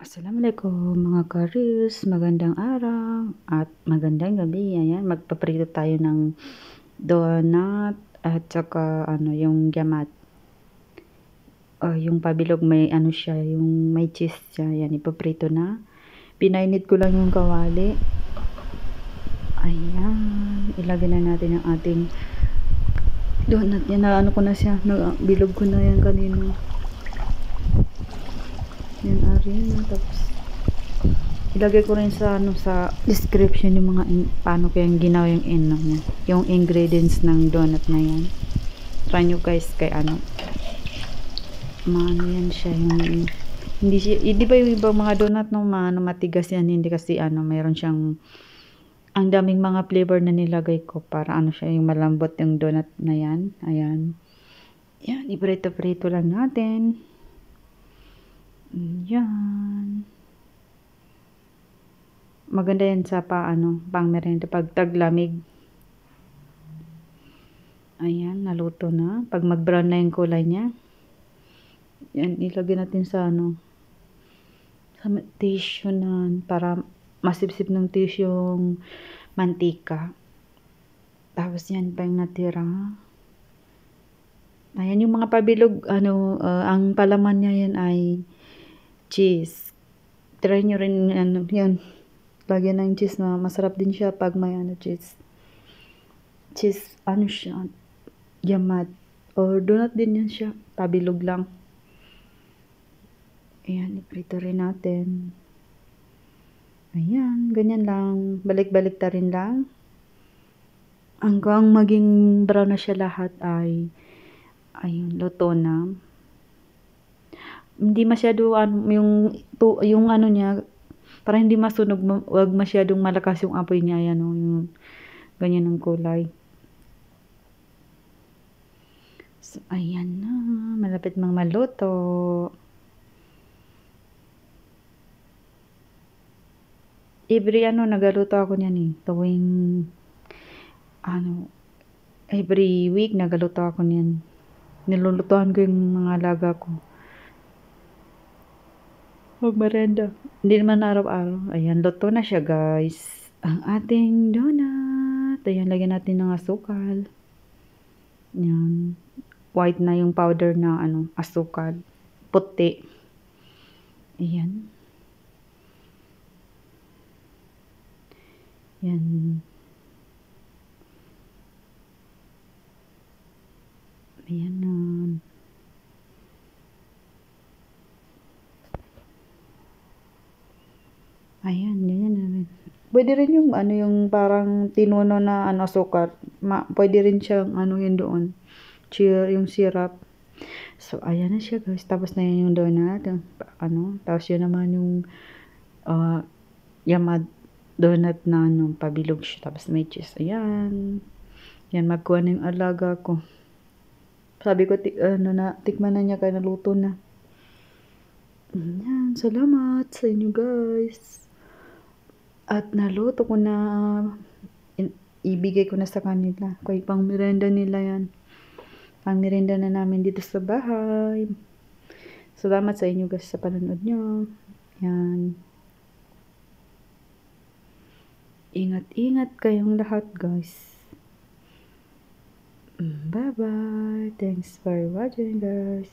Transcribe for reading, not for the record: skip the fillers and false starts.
Assalamualaikum mga ka-reels, magandang araw at magandang gabi. Ayan, magpaprito tayo ng donut at saka yung yamat. Yung pabilog may siya, yung may cheese siya. Ayan, ipaprito na. Pinainit ko lang yung kawali. Ayan, ilagay na natin ang ating donut. Yan, ko na siya. Bilog ko na yan kanina. Yan, na. Tapos ilagay ko rin sa sa description yung mga paano kayang ginawa yung niya, yung ingredients ng donut na yan. Try nyo guys kay yan siya, yung hindi siya, di ba yung ibang mga donut no, matigas yan, hindi kasi mayroon siyang ang daming mga flavor na nilagay ko para siya, yung malambot yung donut na yan. Ayan, yan, iprito-prito lang natin. Yan, maganda yan sa pang merienda pag taglamig. Ayan, naluto na. Pag mag-brown na yung kulay niya, yan, ilagay natin sa sa tissue na para masipsip ng tissue yung mantika. Tapos yan pa yung natira. Ayan, yung mga pabilog, ang palaman niya yan ay cheese. Try nyo rin yan. Lagyan ng cheese na masarap din siya pag may cheese. Cheese, siya, yamat. Or donut din yan siya. Pabilog lang. Ayan, iprito rin natin. Ayan, ganyan lang. Balik-balik ta rin lang. Hanggang maging brown na siya lahat ay ayun, luto na. Hindi masyado yung niya, para hindi masunog, wag masyadong malakas yung apoy niya. Ayan, yung ganyan ang kulay. So, ayan na. Malapit mang maluto. Every nagaluto ako niyan tuwing every week nagaluto ako niyan. Nilulutuan ko yung mga alaga ko. Magmerenda. Hindi naman araw-araw. Ayan, luto na siya guys. Ang ating donut. Ayan, lagyan natin ng asukal. Yan. White na yung powder na asukal. Puti. Ayan. Yan. Ayan na. Ayan, ganyan na rin. Pwede rin yung yung parang tinuno na asukal. Pwede rin siyang yun doon. Yung syrup. So, ayan na siya guys. Tapos na yun yung donut. Tapos yun naman yung yamad donut na pabilog siya. Tapos may cheese. Ayan. Yan, magkuha na yung alaga ko. Sabi ko, tikman na niya kaya naluto na. Ayan, salamat sa inyo guys. At naluto ko na, ibigay ko na sa kanila. Kaya pang merenda nila yan. Pang merenda na namin dito sa bahay. Salamat sa inyo guys sa panonood nyo. Yan. Ingat-ingat kayong lahat guys. Bye-bye. Thanks for watching guys.